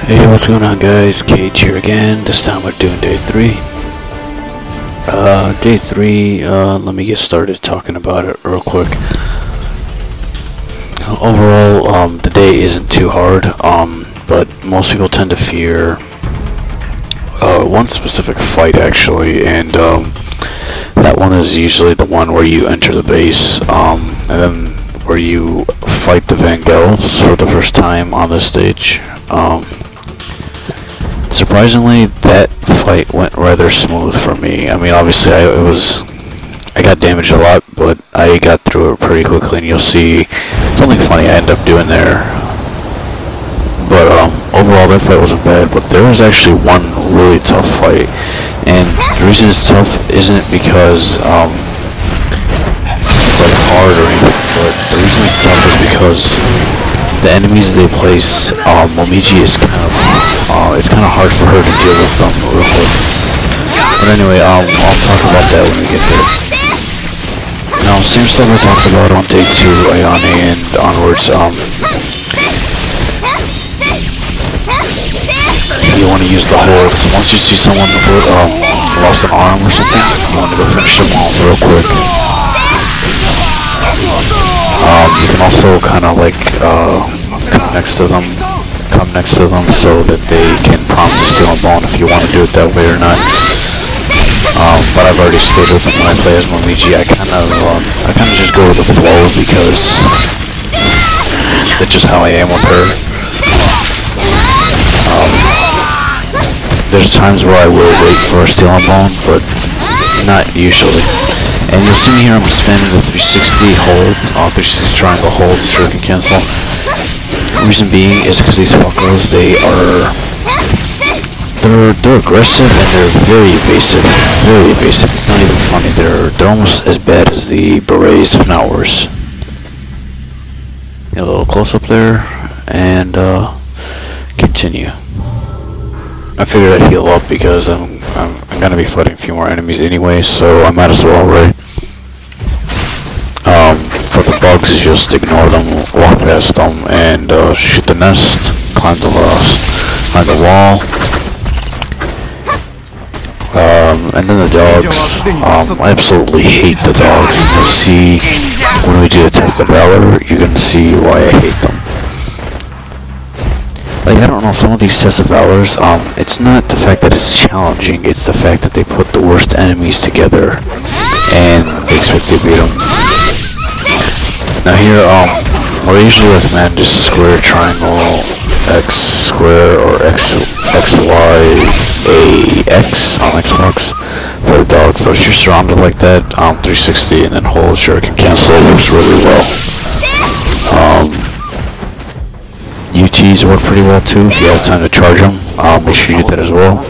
Hey, what's going on, guys? Cage here again. This time we're doing day 3. Day 3, let me get started talking about it real quick. Overall, the day isn't too hard, but most people tend to fear one specific fight, actually, and that one is usually the one where you enter the base, and then where you fight the Vangells for the first time on this stage. Surprisingly, that fight went rather smooth for me. I mean, obviously, I got damaged a lot, but I got through it pretty quickly, and you'll see something funny I end up doing there. But overall, that fight wasn't bad, but there was actually one really tough fight, and the reason it's tough isn't because it's like hard or anything, but the reason it's tough is because the enemies they place, Momiji is it's kind of hard for her to deal with them real quick. But anyway, I'll talk about that when we get there. Now, same stuff I talked about on day 2, Ayane and onwards. You want to use the holds. Once you see someone with lost an arm or something, you want to go finish them off real quick. You can also kind of like come next to them so that they can prompt the steel and bone if you want to do it that way or not. But I've already stayed with them when I play as Momiji. I kind of just go with the flow because that's just how I am with her. There's times where I will wait for a steel and bone, but not usually. And you'll see me here, I'm spamming the 360 hold, 360 triangle hold, shuriken cancel. Reason being is because these fuckers, they're aggressive and they're very evasive. Very evasive. It's not even funny. They're almost as bad as the berets, if not worse. Get a little close up there and continue. I figured I'd heal up because I'm gonna be fighting a few more enemies anyway, so I might as well, right? For the bugs, just ignore them, walk past them, and shoot the nest, climb the wall. And then the dogs. I absolutely hate the dogs. You'll see when we do the test of valor, you're gonna see why I hate them. Like, I don't know, some of these tests of valors, it's not the fact that it's challenging, it's the fact that they put the worst enemies together and they expect to beat them. Now here, what I usually recommend is square, triangle, X, square, or X, Y, A, X on Xbox for the dogs, but if you're surrounded like that, 360 and then hold shuriken cancel works really well. UTs work pretty well too if you have time to charge them. Make sure you do that as well.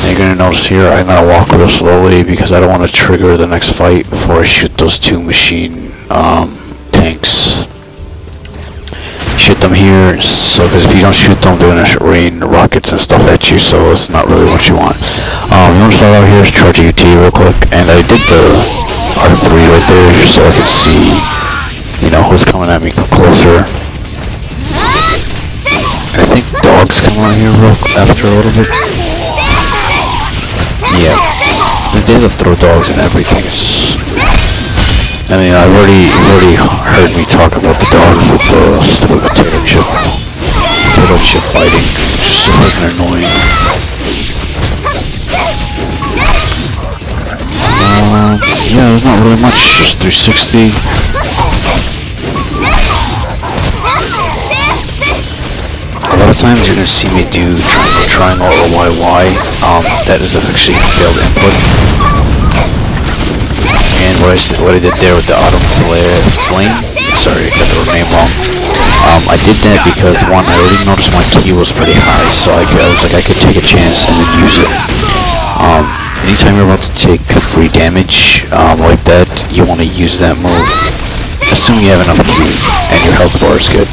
And you're gonna notice here I'm gonna walk real slowly because I don't want to trigger the next fight before I shoot those 2 machine tanks. Shoot them here, so because if you don't shoot them, they're gonna rain rockets and stuff at you, so it's not really what you want. You want to start out here is charge a UT real quick, and I did the R3 right there just so I could see, you know, who's coming at me closer. I think dogs come out here after a little bit. Yeah, they have to throw dogs and everything. I mean, you've already heard me talk about the dogs with the stupid potato chip biting, which is so freaking annoying. Yeah, there's not really much, just 360. A lot of times you're going to see me do triangle or YY. That is actually a failed input. And what I did there with the auto flame, sorry, I got the name wrong. I did that because one, I already noticed my key was pretty high, so I was like I could take a chance and then use it. Anytime you're about to take free damage like that, you want to use that move. Assuming you have enough key and your health bar is good.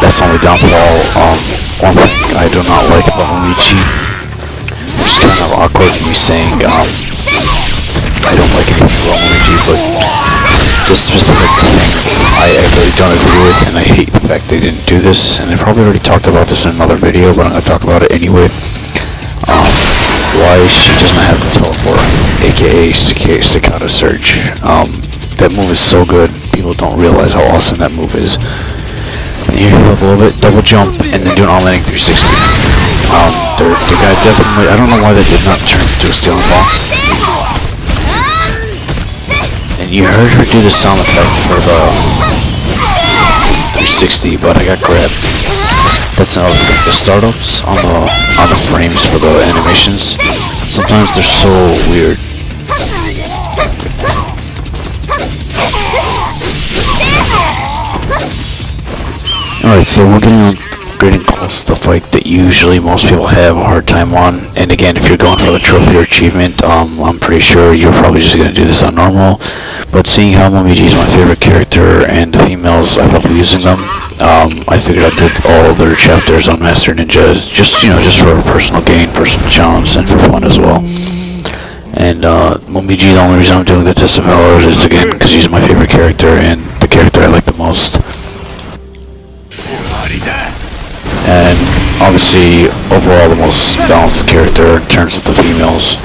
That's the only downfall. One thing I do not like about Momiji, which is kind of awkward me saying I don't like anything about Momiji, but this specific thing I really don't agree with, and I hate the fact they didn't do this, and I probably already talked about this in another video, but I'm going to talk about it anyway. Why she doesn't have the teleport, aka Staccato Surge. That move is so good, people don't realize how awesome that move is. And you heal up a little bit, double jump, and then do an automatic 360. The guy definitely, I don't know why they did not turn into a stealing ball. And you heard her do the sound effect for the 360, but I got grabbed. That's another thing. The startups on the frames for the animations, sometimes they're so weird. Alright, so we're getting close to the fight that usually most people have a hard time on. And again, if you're going for the trophy or achievement, I'm pretty sure you're probably just going to do this on normal. But seeing how Momiji is my favorite character and the females, I love using them, I figured I did all their chapters on Master Ninja, just for personal gain, personal challenge, and for fun as well. And Momiji, the only reason I'm doing the Test of Hours is again because she's my favorite character and the character I like the most. And obviously, overall, the most balanced character in terms of the females.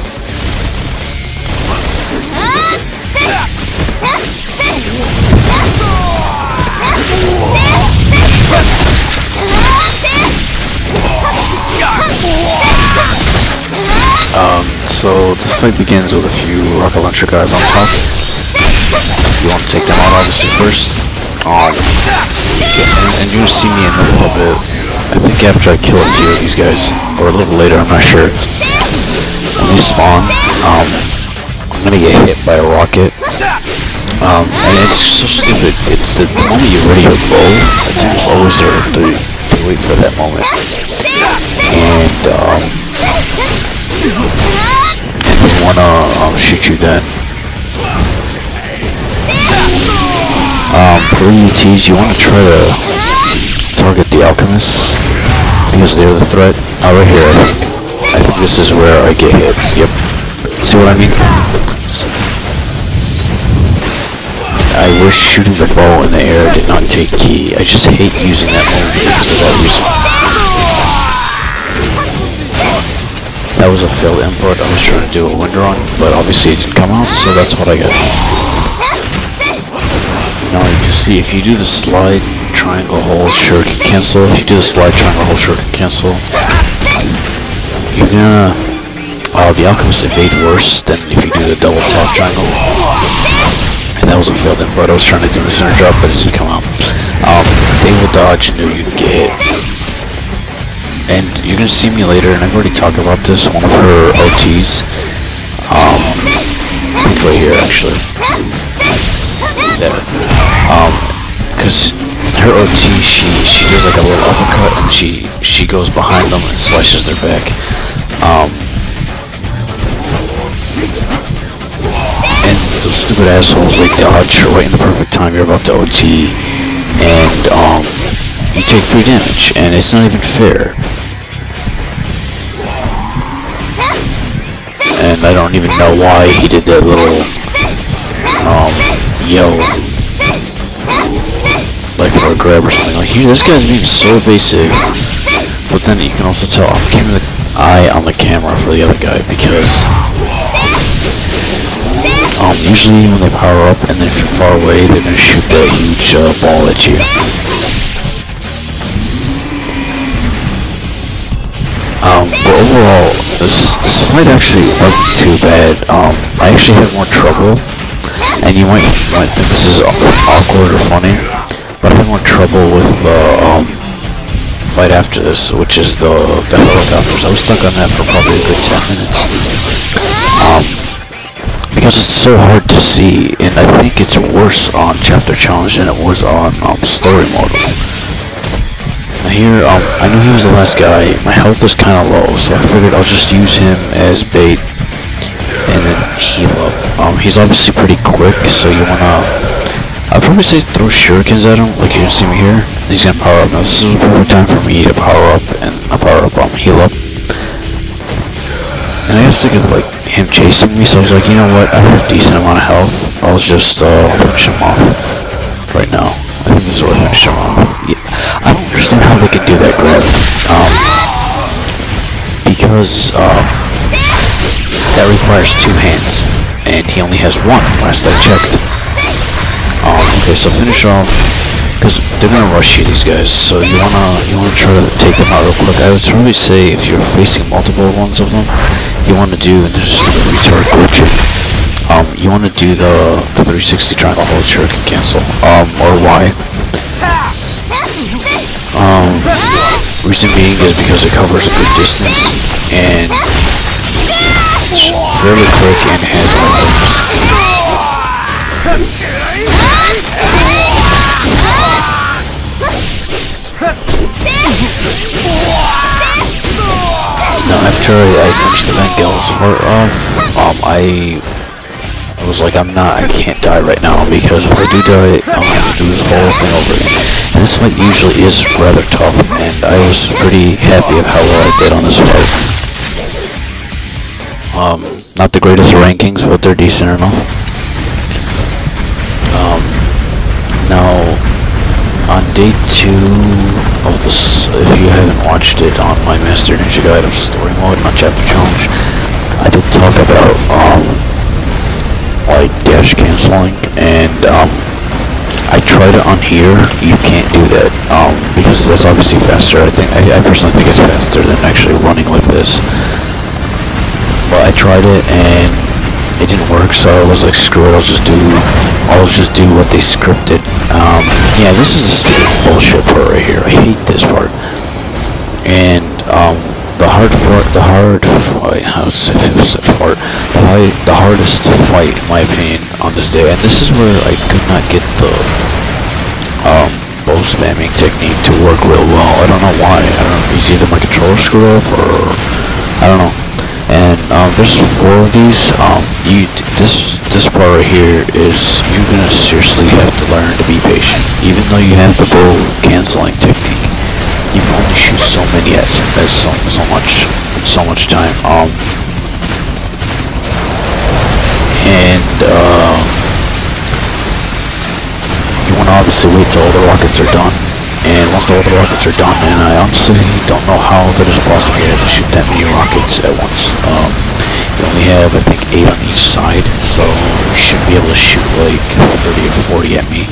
So this fight begins with a few rocket launcher guys on top. You want to take them out obviously first. And you'll see me in a little bit. I think after I kill a few of these guys, or a little later, I'm not sure. When they spawn, I'm gonna get hit by a rocket. And it's so stupid. It's the moment you ready your bow, I think it's always there to wait for that moment. And they wanna shoot you then. For EUTs, you want to try to target the alchemists because they're the threat. Right here, I think this is where I get hit. Yep. See what I mean? I wish shooting the bow in the air did not take key. I just hate using that move because of that reason. That was a failed input. I was trying to do a wind run, but obviously it didn't come out, so that's what I got. Now you can see if you do the slide, triangle, hold, shuriken, cancel. If you do the slide, triangle, hold, shuriken, cancel, you're gonna the alchemists evade worse than if you do the double tap triangle. And that was a failed input. I was trying to do the center drop, but it didn't come out. They will dodge and you can get hit. And you're gonna see me later, and I've already talked about this. One of her OTs, I think right here actually. Yeah. Because her OT, she does like a little uppercut, and she goes behind them and slashes their back. And those stupid assholes, they dodge right in the perfect time you're about to OT, and you take 3 damage, and it's not even fair. And I don't even know why he did that little yell, like for a grab or something. Like, this guy's being so evasive, but then you can also tell I'm keeping the eye on the camera for the other guy because usually when they power up, and then if you're far away, they're gonna shoot that huge ball at you. But overall, this fight actually wasn't too bad. I actually had more trouble. And you might think this is awkward or funny, but I had more trouble with the fight after this, which is the helicopters. I was stuck on that for probably a good 10 minutes. Because it's so hard to see, and I think it's worse on Chapter Challenge than it was on Story Mode. Now here, I knew he was the last guy. My health is kind of low, so I figured I'll just use him as bait and then heal up. He's obviously pretty quick, so you wanna, I'd probably say throw shurikens at him, like you can see me here. And he's gonna power up. Now this is a perfect time for me to power up, and heal up. And I guess they could like him chasing me, so I was like, you know what, I have a decent amount of health. I'll just finish him off right now. I think this will finish him off. Yeah. I don't understand how they can do that grab. Because that requires 2 hands, and he only has 1. Last I checked. Okay, so finish off, because they're gonna rush you, these guys. So you wanna try to take them out real quick. I would probably say if you're facing multiple ones of them, you wanna do, and there's the retard glitching. You wanna do the 360 triangle hold shuriken cancel, or Y. Reason being is because it covers a good distance, and it's fairly quick and has a lot of Now after I finished the Vangel's part off, I was like, I can't die right now, because if I do die, I'm gonna have to do this whole thing over again. And this fight usually is rather tough, and I was pretty happy of how well I did on this fight. Not the greatest rankings, but they're decent enough. Now, on day 2 of this, if you haven't watched it on my Master Ninja Guide of Story Mode, not Chapter Challenge, I did talk about, like dash canceling, and I tried it on here. You can't do that, because that's obviously faster. I personally think it's faster than actually running like this. But I tried it and it didn't work, so I was like, screw it, I'll just do what they scripted. Yeah, this is a stupid bullshit part right here. I hate this part. And the hardest fight, in my opinion, on this day, and this is where I could not get the bow spamming technique to work real well. I don't know why. I don't know. It's either my controller screwed up, or I don't know. And there's 4 of these. This part right here is, you're gonna seriously have to learn to be patient. Even though you have the bow canceling technique, you can only shoot so many at so much time. You want to obviously wait till all the rockets are done. And once all the rockets are done, and I honestly don't know how that is possible to shoot that many rockets at once. You only have, I think, 8 on each side, so you should be able to shoot like 30 or 40 at me.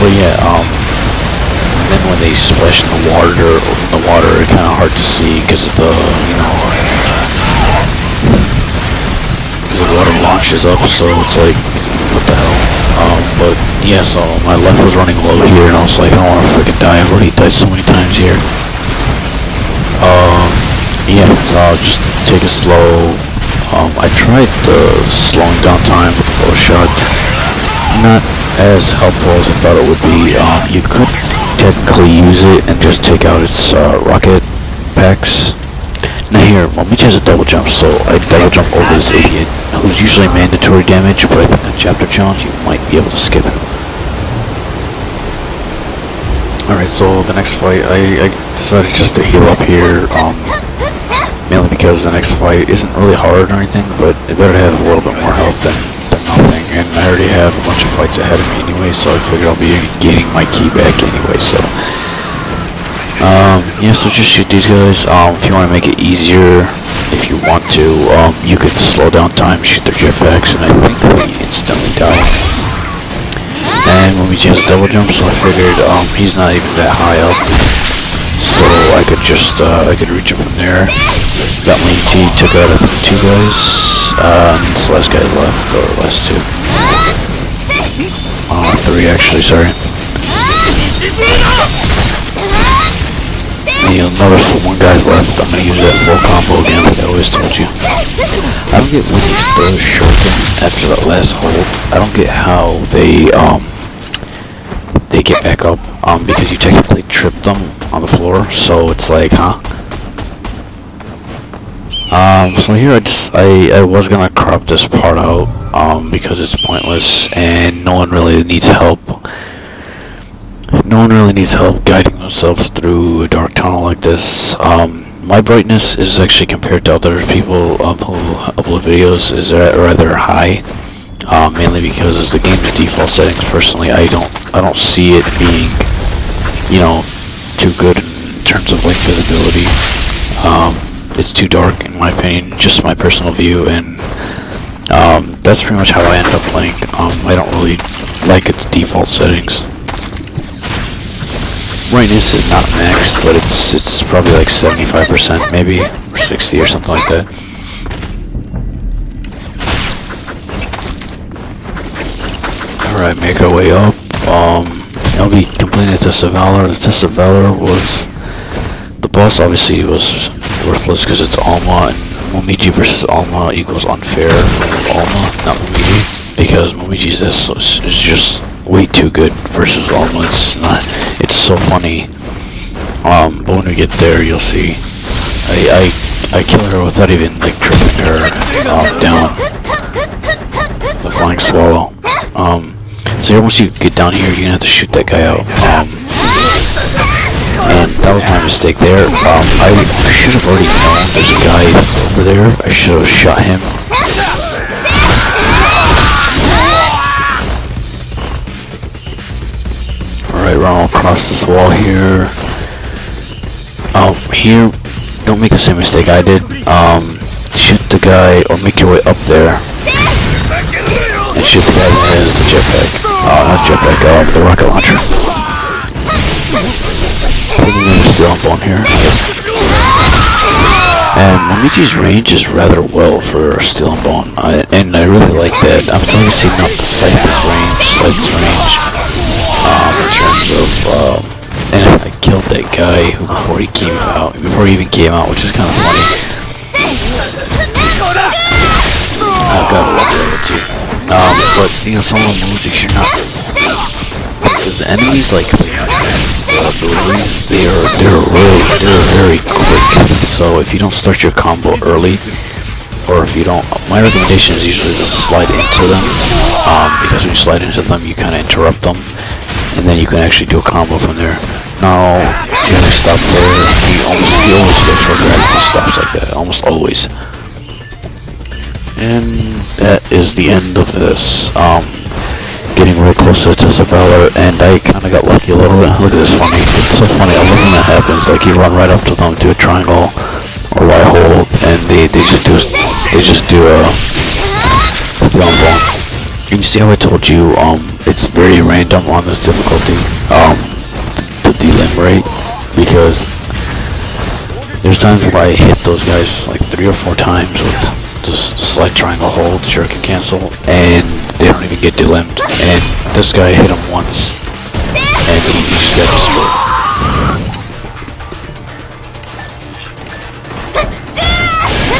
But yeah, and then when they splash in the water, it's kind of hard to see because of the, because the water launches up, so it's like, what the hell? But yeah, so my left was running low here, and I was like, I don't want to freaking die. I've already died so many times here. Yeah, so I'll just take it slow. I tried slowing down time with the bow shot. Not as helpful as I thought it would be. You could technically use it and just take out its rocket packs. Now here, Momiji has a double jump, so I double jump over this idiot, who's usually mandatory damage, but I think on Chapter Challenge you might be able to skip him. Alright, so the next fight, I decided just to heal up here, mainly because the next fight isn't really hard or anything, but it better have a little bit more health than nothing, and I already have a bunch of fights ahead of me anyway, so I figured I'll be gaining my key back anyway, so... yeah, so just shoot these guys. If you want to make it easier, if you want to, you could slow down time, shoot their jetpacks, and I think they instantly die. And Momiji has a double jump, so I figured, he's not even that high up, so I could just, I could reach him from there. Got my ET, took out, I think, 2 guys, and this last guy left, or last 2. 3 actually, sorry. And you'll notice the 1 guy's left. I'm gonna use that full combo again, like I always told you. I don't get when these throws shorten after that last hold. I don't get how they get back up, because you technically tripped them on the floor, so it's like, huh? So here I was gonna crop this part out, because it's pointless, and no one really needs help. No one really needs help guiding themselves through a dark tunnel like this. my brightness is actually compared to other people who upload videos is rather high, mainly because as the game's default settings, personally, I don't see it being, you know, too good in terms of like visibility. It's too dark in my opinion, just my personal view, and that's pretty much how I end up playing. I don't really like its default settings. Brightness is not maxed, but it's probably like 75% maybe, or 60 or something like that. Alright, make our way up. I'll be completing the Test of Valor. The Test of Valor was... The boss obviously was worthless because it's Alma, and Momiji versus Alma equals unfair for Alma, not Momiji, because Momiji's is just way too good versus Alma. It's not... It's so funny. But when we get there, you'll see. I kill her without even like tripping her down. The flying swallow. So here, once you get down here, you're gonna have to shoot that guy out. And that was my mistake there. I should have already known there's a guy over there. I should have shot him. Alright, run across this wall here. Here, don't make the same mistake I did. Shoot the guy, or make your way up there. And shoot the guy that has the jetpack. Not jetpack, the rocket launcher. Still on bone here. And Momiji's range is rather well for Steel and Bone, and I really like that. I'm starting to see not the Sight's range, in terms of, and I killed that guy before he even came out, which is kind of funny. I've got a level 2. But, you know, some of the moves, if you're not, because the enemies, like, abilities, they're very quick. So if you don't start your combo early, or if you don't, my recommendation is usually just slide into them, because when you slide into them, you kind of interrupt them, and then you can actually do a combo from there. Now, if you have to stop there, he always goes for a grab and stops like that, almost always. And that is the end of this. Getting real close to the Test of Valor, and I kind of got lucky a little bit. Look at this, funny. It's so funny. I love when that happens. Like, you run right up to them, do a triangle or Y hold, and they just do a Steel and Bone. You can see how I told you. It's very random on this difficulty. The delim rate, because there's times where I hit those guys like 3 or 4 times with just slide triangle hold, shuriken cancel, and they don't even get delimbed. And this guy hit him once, and he just got destroyed.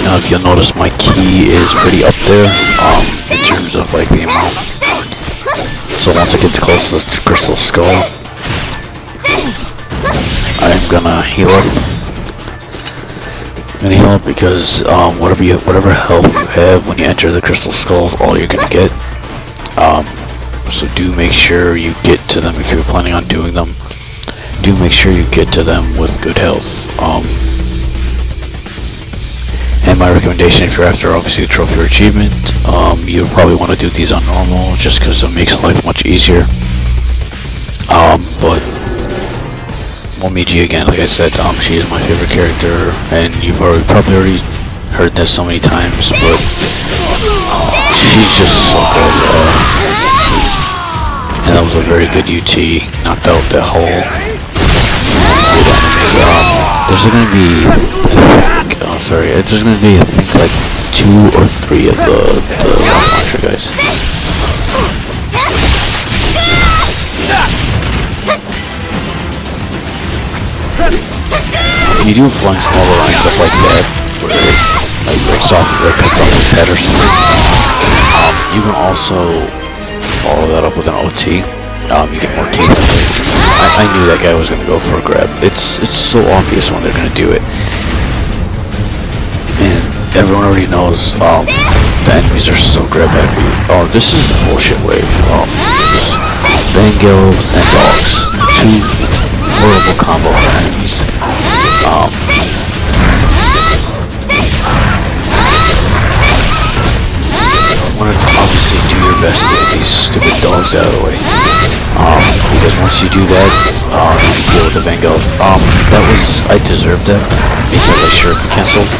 Now, if you'll notice, my key is pretty up there, in terms of like the amount. So once it gets close to the crystal skull, I'm gonna heal up. I'm gonna heal up because whatever health you have when you enter the crystal skull is all you're gonna get. So do make sure you get to them if you're planning on doing them. Do make sure you get to them with good health. And my recommendation, if you're after obviously the trophy or achievement, you probably want to do these on normal just because it makes life much easier. But Momiji, again, like I said, she is my favorite character, and you've probably already heard this so many times, but she's just so good. And that was a very good UT, knocked out that hole. There's gonna be, there's gonna be, I think, like 2 or 3 of the rocket launcher guys. If you do flying smaller lines up like that, where it like breaks off or cuts off his head or something, you can also follow that up with an OT. You get more teeth. I knew that guy was gonna go for a grab. It's so obvious when they're gonna do it, and everyone already knows. The enemies are so grab happy. Oh, this is the bullshit wave. Bangles and dogs. 2 horrible combo for enemies. these stupid dogs out of the way. Because once you do that, you can deal with the Vangels. I deserved that because I shuriken canceled.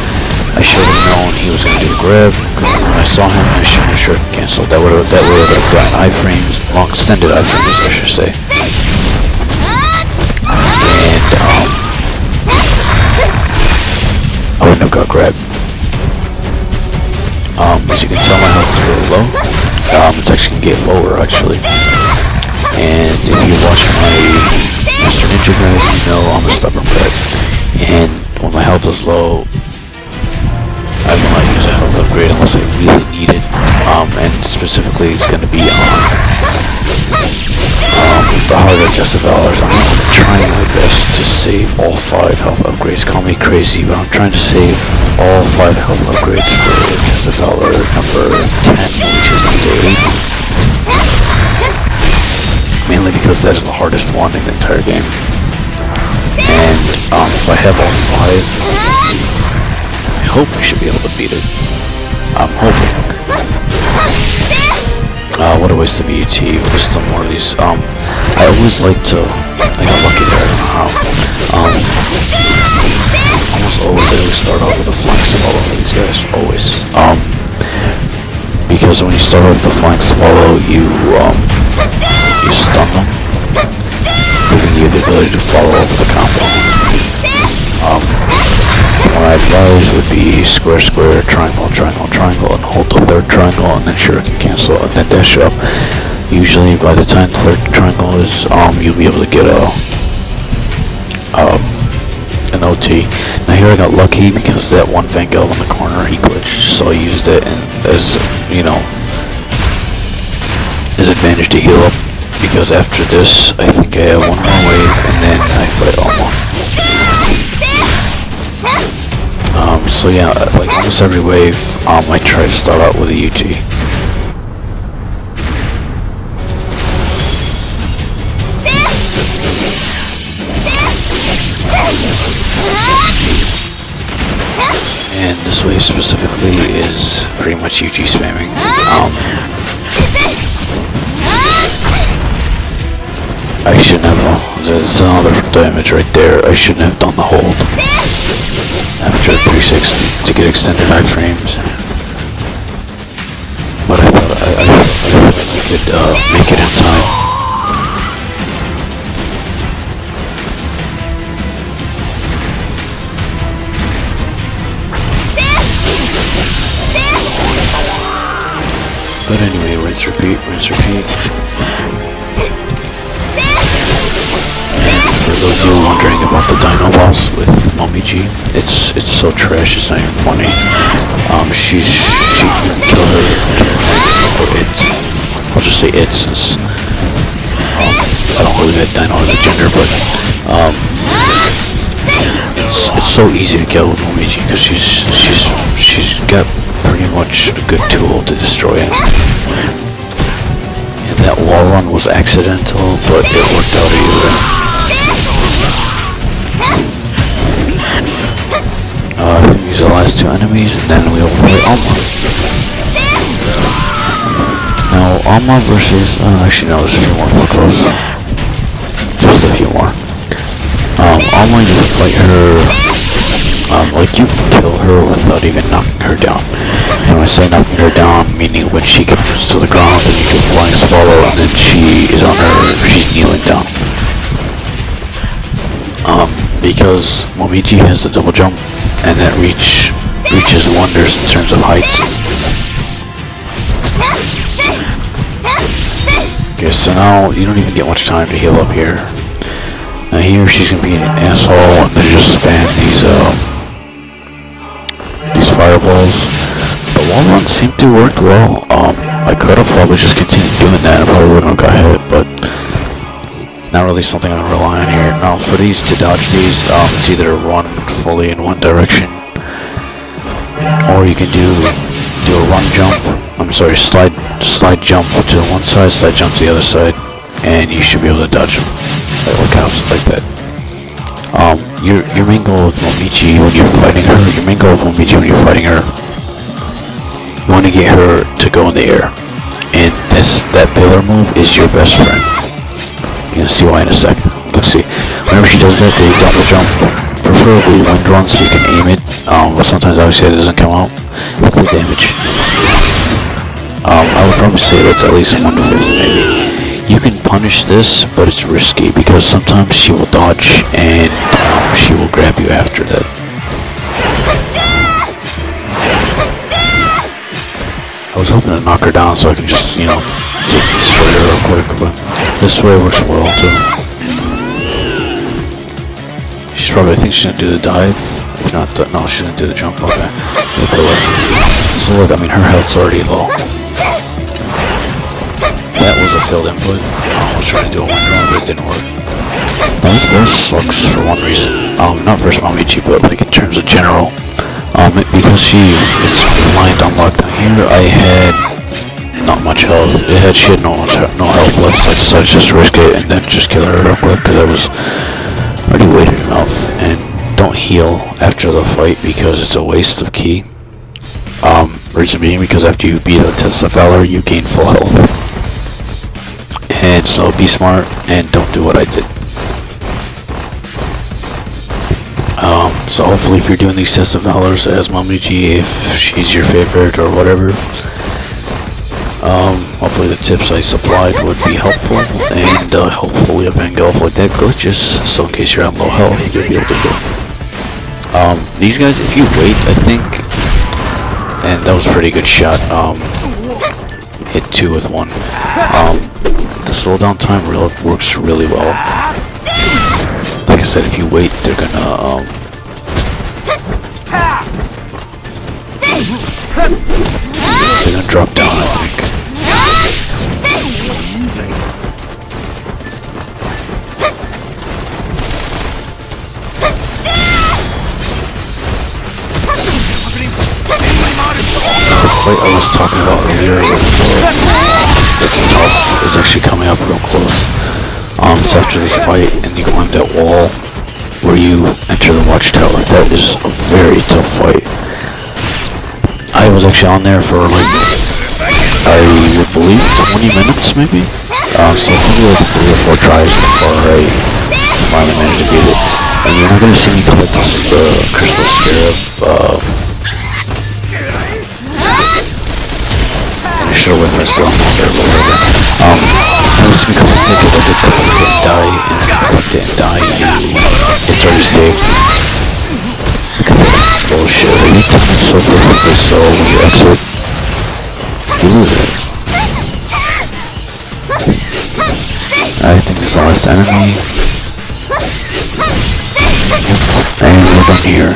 I should have known he was going to do the grab. When I saw him, I shouldn't have shuriken canceled. That would have gotten iframes, long extended iframes, I should say. And I wouldn't have got grabbed. As you can tell, my health is really low. It's actually going to get lower, actually. And if you watch my Master Ninja guys, you know I'm a stubborn brat. And when my health is low, I will not use a health upgrade unless I really need it. And specifically, it's going to be on the harder Test of Valors. I'm trying my best to save all 5 health upgrades. Call me crazy, but I'm trying to save all 5 health upgrades for Test of Valor number 10, which is the 8. Mainly because that is the hardest one in the entire game. And if I have all 5, I hope I should be able to beat it. I'm hoping. What a waste of EUT. There's still more of these. I always like to. I got lucky there. I don't know how. Almost always I always start off with a flank swallow for these guys. Always. Because when you start off with the flank swallow, you stun them, giving you the ability to follow up with a combo. What I advise would be square, square, triangle, triangle, triangle, and hold the 3rd triangle, and then shuriken cancel, and then dash up. Usually, by the time the 3rd triangle is, you'll be able to get an OT. Now here I got lucky because that one Vangel in the corner he glitched, so I used it as his advantage to heal up. Because after this, I think I have one more wave, and then I fight Alma. So yeah, like almost every wave, I try to start out with a UT. And this wave specifically is pretty much UT spamming. I shouldn't have, there's another damage right there, I shouldn't have done the hold after 360 to get extended iframes. But I thought I could make it in time. But anyway, rinse, repeat, rinse, repeat. For those of you wondering about the dino boss with Momiji, it's so trash, it's not even funny. She can kill her, or it. I'll just say it since I don't believe that dino has a gender, but it's so easy to kill with Momiji because she's got pretty much a good tool to destroy him. And that wall run was accidental, but it worked out either way. I think these are the last 2 enemies, and then we will play Alma. Now, Alma versus, actually no, there's a few more for close. Just a few more. Alma, you fight her, like you can kill her without even knocking her down. And when I say knocking her down, meaning when she comes to the ground, then you can flying swallow, and then she is on her, she's kneeling down. Because Momiji has the double jump, and that reaches wonders in terms of heights. Okay, so now you don't even get much time to heal up here. Now here she's gonna be an asshole and then just spam these fireballs. The wall run seemed to work well. I could have probably just continued doing that and probably wouldn't have got hit, but not really something I rely on here. Now for these, to dodge these, it's either run fully in one direction, or you can do a run jump. I'm sorry, slide jump to one side, slide jump to the other side, and you should be able to dodge them. Like that. Your main goal with Momiji when you're fighting her, you want to get her to go in the air, and guys, that pillar move is your best friend. You're gonna see why in a second. Let's see. Whenever she does that, they double jump. Preferably wind run so you can aim it. But sometimes obviously it doesn't come out with the damage. I would probably say that's at least 1/5 maybe. You can punish this, but it's risky because sometimes she will dodge and she will grab you after that. I was hoping to knock her down so I can just, you know, destroy her real quick, but this way works well too. She's probably, I think she's gonna do the dive. If not, no, she's gonna do the jump. Okay. So look, I mean, her health's already low. That was a failed input. I was trying to do a wind run, but it didn't work. Now this boss sucks for one reason. Not versus Momiji, but like in terms of general. Because it's reliant on lockdown here, I had not much health. She had no health left, so I decided to just risk it and then just kill her real quick because I was already weighted enough. And don't heal after the fight because it's a waste of ki. Reason being because after you beat a test of valor, you gain full health. And so be smart and don't do what I did. So hopefully if you're doing these tests of valors as Momiji, if she's your favorite or whatever, hopefully the tips I supplied would be helpful, and hopefully a Van Gogh like that glitches, so in case you're on low health, you'll be able to do it. These guys, if you wait, I think, and that was a pretty good shot, hit 2 with 1. The slowdown time works really well. Like I said, if you wait, they're gonna drop down, I think. The fight I was talking about earlier with it's tough, it's actually coming up real close. It's after this fight and you climb that wall where you enter the watchtower. That is a very tough fight. I was actually on there for like, I would believe 20 minutes maybe. So probably like 3 or 4 tries before I finally managed to beat it. And you're not gonna see me collect the crystal scarab. I should have went for still on there, but whatever. Unless we collect it because I did collect it and die, and collect it and die, and it's already saved. Bullshit. Every time it's so perfectly so when you exit, you lose it. I think this is the last enemy. Yep. And we're done here.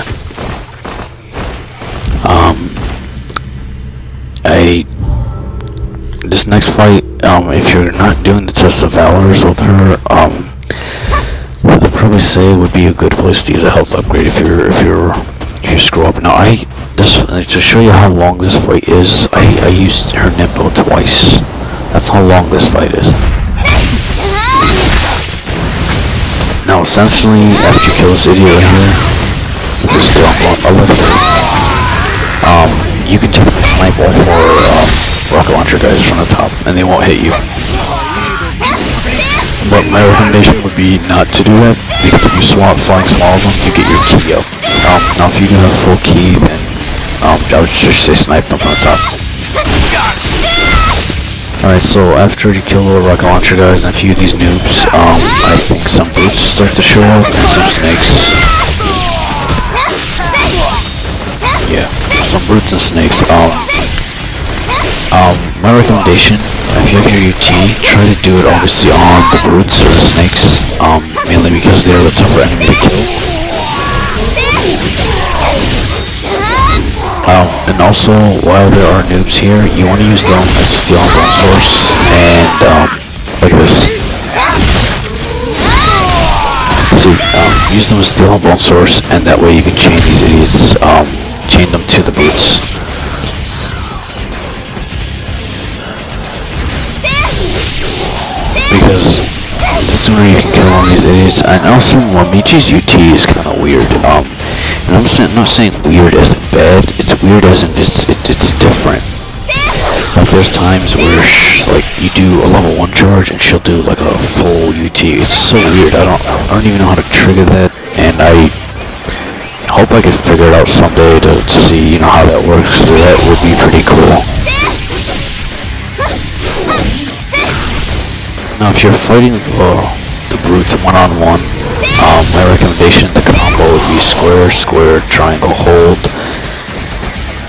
This next fight, if you're not doing the test of valors with her, I'd probably say it would be a good place to use a health upgrade if you screw up. Now to show you how long this fight is, I used her Nimbo twice. That's how long this fight is. Now essentially, after you kill this idiot right here, just still a lifter, you can typically snipe all 4 rocket launcher guys from the top, and they won't hit you. But my recommendation would be not to do that, because if you flying swallow them, you get your ki up. Now if you do have full ki, then I would just say snipe them from the top. Alright, so after you kill all the rocket launcher guys and a few of these noobs, I think some brutes start to show up, and some snakes. Yeah, some brutes and snakes. My recommendation, if you have your UT, try to do it obviously on the brutes or the snakes, mainly because they're the tougher enemy to kill. And also, while there are noobs here, you want to use them as a steel and bone source, and like this. See, use them as steel and bone source, and that way you can chain these idiots, chain them to the brutes. Because the sooner you can kill one of these idiots, and also Momiji's UT is kind of weird. And I'm not saying weird as in bad. It's weird as in it's different. Like there's times where like you do a level 1 charge and she'll do like a full UT. It's so weird. I don't even know how to trigger that, and I hope I could figure it out someday to see, you know, how that works. So that would be pretty cool. Now, if you're fighting the brutes one-on-one, my recommendation, the combo would be square, square, triangle, hold.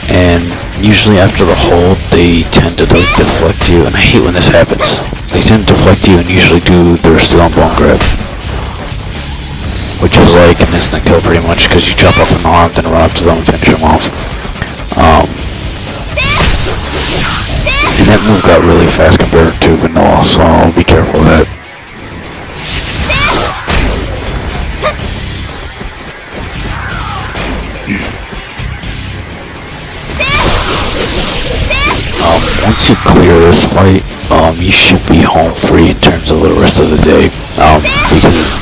And usually after the hold, they tend to like deflect you, and I hate when this happens. They tend to deflect you and usually do their steel and bone grab, which is like an instant kill pretty much, because you chop off an arm, then run up to them and finish them off. And that move got really fast compared to vanilla, so I'll be careful of that. Once you clear this fight, you should be home free in terms of the rest of the day, because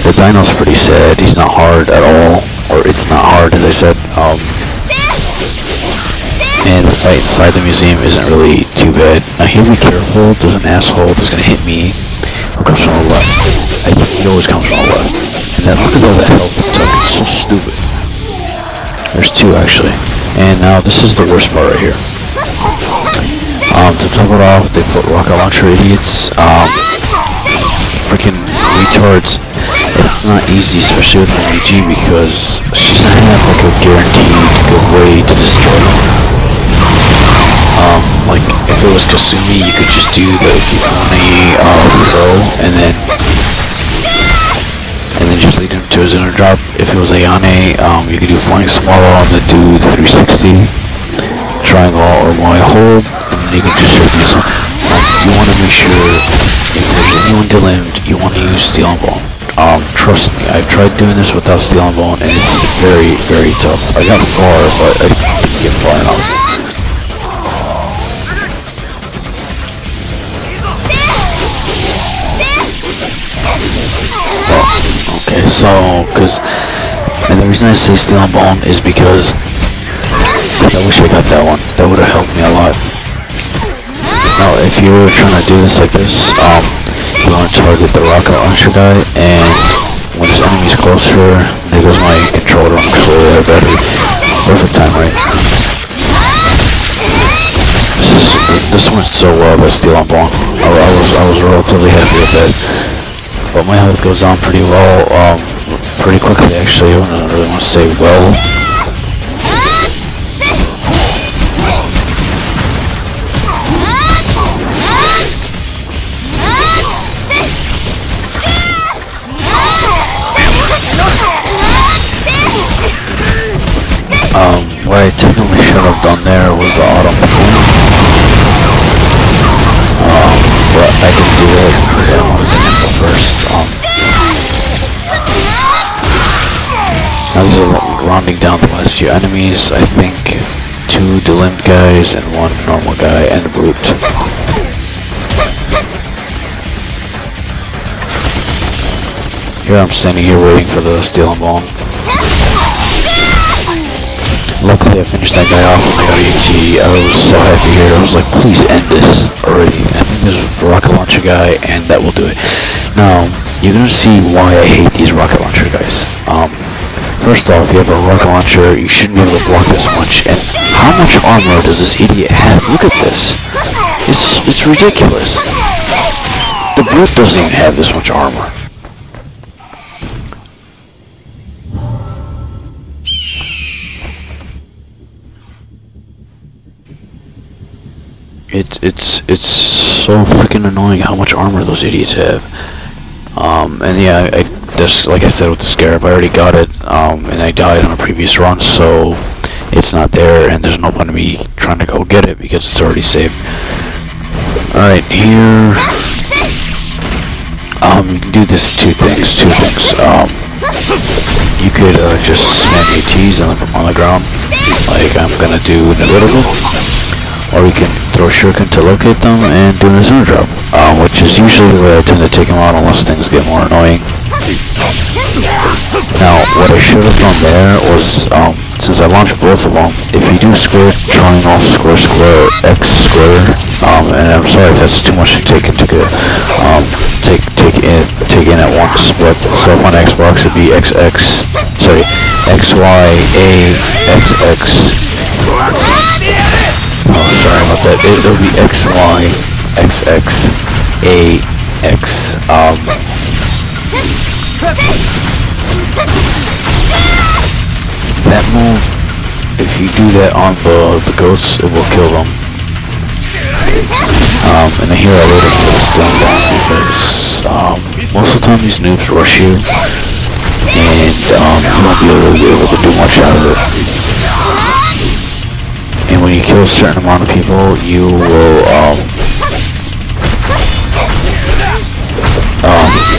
the dino's pretty sad. He's not hard at all, or it's not hard, as I said, and the fight inside the museum isn't really too bad. Now here, be careful, there's an asshole that's gonna hit me who comes from the left. I think he always comes from the left. And then look at all that health it took, it's so stupid. There's two actually. And now this is the worst part right here. To top it off, they put rocket launcher idiots, freaking retards. It's not easy, especially with Momiji, because she doesn't have like a guaranteed good way to destroy them. Like if it was Kasumi, you could just do the Kifune throw, and then just lead him to his inner drop. If it was Ayane, you could do flying swallow and then do the 360 triangle or Y hold, and then you can just shoot yourself. You want to make sure if there's anyone delimbed, you want to use steel and bone. Trust me, I've tried doing this without steel and bone, and it's very, very tough. I got far, but I didn't get far enough. Okay, so, and the reason I say steel and bone is because I wish I got that one. That would have helped me a lot. Now, if you're trying to do this like this, you want to target the rocket launcher guy, and when his enemy's closer, there goes my controller. I'm slowly out of battery. Perfect time, right? This went so well by steel and bone. I was relatively happy with that. But my health goes down pretty well, pretty quickly actually. I don't really want to say well. What I technically should have done there was the autumn flame. But I didn't do it because I wanted to end it first. Now these are rounding down the last few enemies. I think 2 delimbed guys and 1 normal guy and a brute. Here I'm standing here waiting for the steel and bone. Luckily I finished that guy off and I got ET. I was so happy here. I was like, please end this already. I think there's a rocket launcher guy and that will do it. Now, you're gonna see why I hate these rocket launcher guys. First off, you have a rocket launcher, you shouldn't be able to block this much. And how much armor does this idiot have? Look at this. It's ridiculous. The brute doesn't even have this much armor. It's so freaking annoying how much armor those idiots have. And yeah, just like I said with the scarab, I already got it, and I died on a previous run, so it's not there, and there's no point in me trying to go get it because it's already saved. Alright, here, you can do this two things. You could just spam ATs and leave them on the ground, like I'm gonna do in a little bit. Or you can throw shuriken to locate them and do an zone drop, which is usually the way I tend to take them out unless things get more annoying. Now, what I should have done there was, since I launched both of them, if you do square, triangle, square, square, X square, and I'm sorry if that's too much to take into take in at once, but so on Xbox it'd be XX, sorry, XY, A, XX. Oh, sorry about that. It'll be XY, XX, A, X. That move, if you do that on the ghosts, it will kill them. And I hear a little bit of stun down because most of the time these noobs rush you, and you won't be able to do much out of it. And when you kill a certain amount of people, you will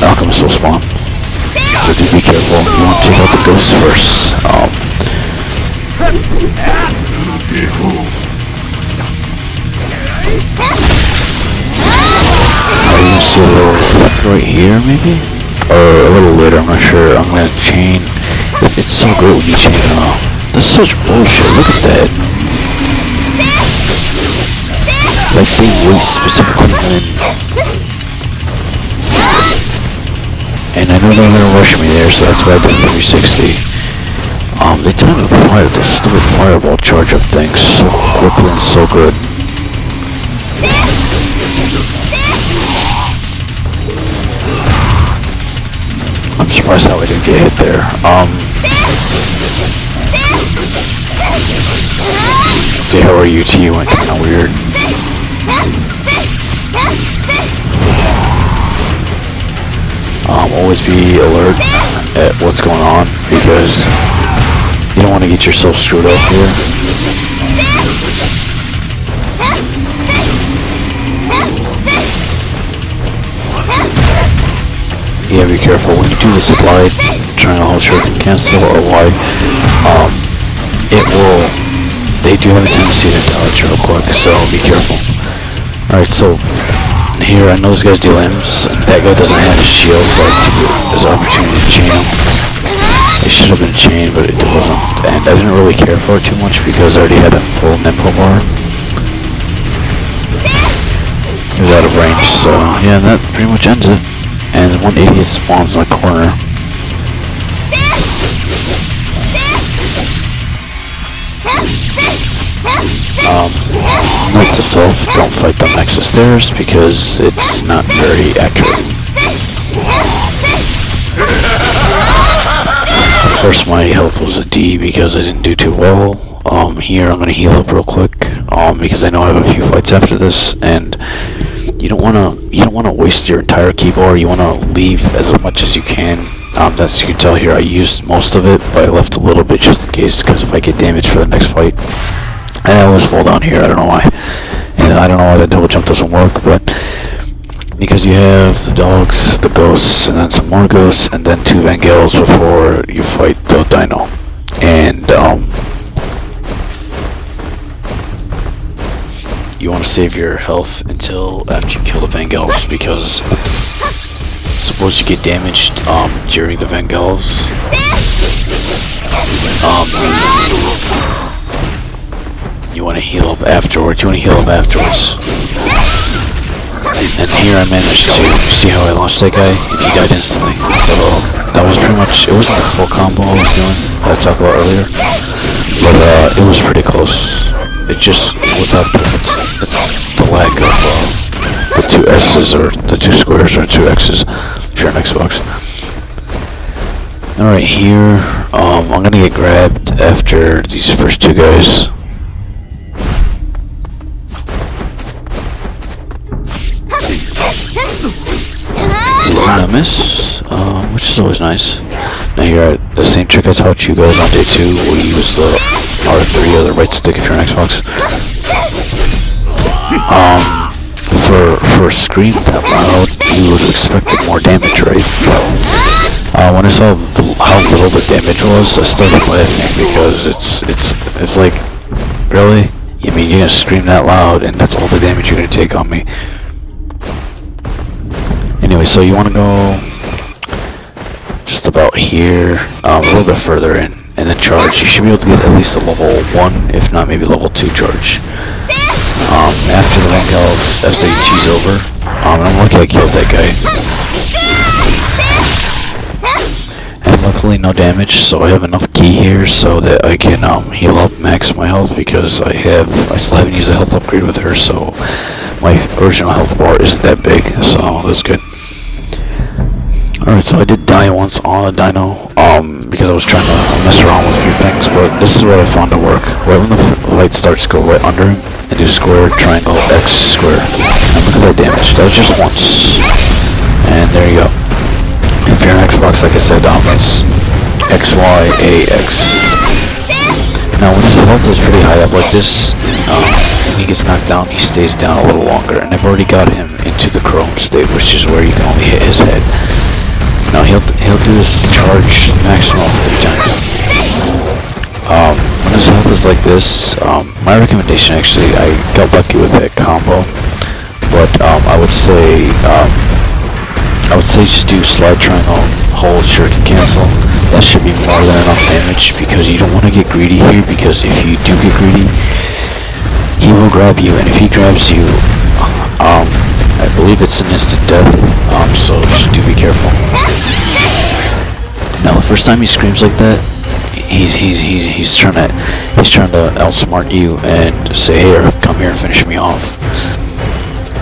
alchemists will spawn. So do be careful. You want to take out the ghosts first. You can see a little effect right here, maybe? Or a little later, I'm not sure. I'm gonna chain. It's so great when you chain that's such bullshit. Look at that. Like, they wait specifically when... And I know they're gonna rush me there, so that's why I did the 360. They tend to fire the stupid fireball charge up things so quickly and so good. I'm surprised how I didn't get hit there. See how our UT went kinda weird. Always be alert at what's going on because you don't want to get yourself screwed up here. Yeah, be careful when you do the slide, trying to hold short and cancel or Y. They do have a tendency to dodge real quick, so be careful. Alright, so here I know this guy's deal M's, and that guy doesn't have a shield, so there's an opportunity to chain him. It should have been chained, but it wasn't, and I didn't really care for it too much because I already had a full nipple bar. He was out of range, so yeah, that pretty much ends it. And one idiot spawns in the corner. Note to self, don't fight them next to stairs because it's not very accurate. Of course my health was a D because I didn't do too well. Here I'm gonna heal up real quick because I know I have a few fights after this, and you don't wanna waste your entire key bar. You wanna leave as much as you can. As you can tell here, I used most of it, but I left a little bit just in case, because if I get damaged for the next fight. And I always fall down here, I don't know why. And I don't know why the double jump doesn't work, but because you have the dogs, the ghosts, and then some more ghosts, and then 2 Vangels before you fight the dino. And you want to save your health until after you kill the Vangels, because suppose you get damaged during the Vangels. You want to heal up afterwards. And here I managed to see how I launched that guy, and he died instantly. So that was pretty much, it wasn't the full combo I was doing that I talked about earlier, but it was pretty close. It just, without it's the lack of the 2 S's or the 2 squares or 2 X's if you're on Xbox. Alright, here, I'm gonna get grabbed after these first 2 guys. Easy miss, which is always nice. Now here, the same trick I taught you guys on day 2, where you use the R3 or the right stick if you're on Xbox. For a scream that loud, you would have expected more damage, right? When I saw how little the damage was, I started laughing because it's like, really? I mean, you're gonna scream that loud, and that's all the damage you're gonna take on me. Anyway, so you want to go about here, a little bit further in, and then charge. You should be able to get at least a level 1, if not maybe level 2 charge. After the rank health, SWG's over. And I'm lucky I killed that guy. And luckily no damage, so I have enough ki here so that I can heal up max my health, because I still haven't used a health upgrade with her, so my original health bar isn't that big, so that's good. Alright, so I did die once on a dino, because I was trying to mess around with a few things, but this is what I found to work. Right when the light starts, go right under him, and do square, triangle, X, square. And look at that damage. That was just once. And there you go. If you're on Xbox, like I said, it's X, Y, A, X. Now, when his health is pretty high up like this, when he gets knocked down, he stays down a little longer. And I've already got him into the chrome state, which is where you can only hit his head. Now he'll do this charge maximum 3 times. When his health is like this, my recommendation, actually, I got lucky with that combo, but I would say just do slide, triangle, hold, shuriken, cancel. That should be more than enough damage, because you don't want to get greedy here, because if you do get greedy, he will grab you, and if he grabs you, I believe it's an instant death, so just do be careful. Now, the first time he screams like that, he's trying to outsmart you and say, "Hey, come here and finish me off."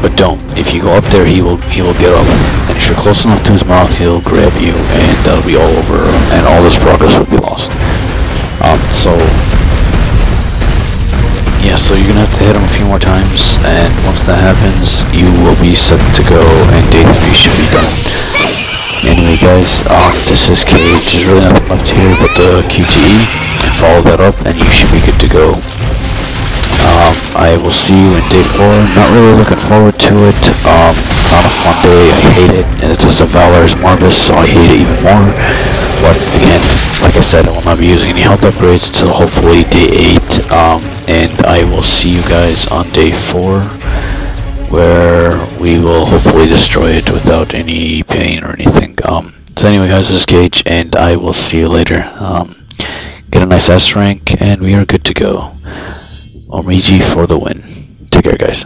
But don't. If you go up there, he will get up, and if you're close enough to his mouth, he'll grab you, and that'll be all over, and all this progress will be lost. So you're gonna have to hit him a few more times, and once that happens, you will be set to go, and day 3 should be done. Anyway, guys, this is Cage. There's really nothing left here but the QTE, and follow that up, and you should be good to go. I will see you in day 4. Not really looking forward to it. Not a fun day. I hate it, and it's just a Valor's Morbus, so I hate it even more. But again, like I said, I will not be using any health upgrades till hopefully day 8. And I will see you guys on day 4, where we will hopefully destroy it without any pain or anything. So anyway, guys, this is Cage, and I will see you later. Get a nice S rank, and we are good to go. Momiji for the win. Take care, guys.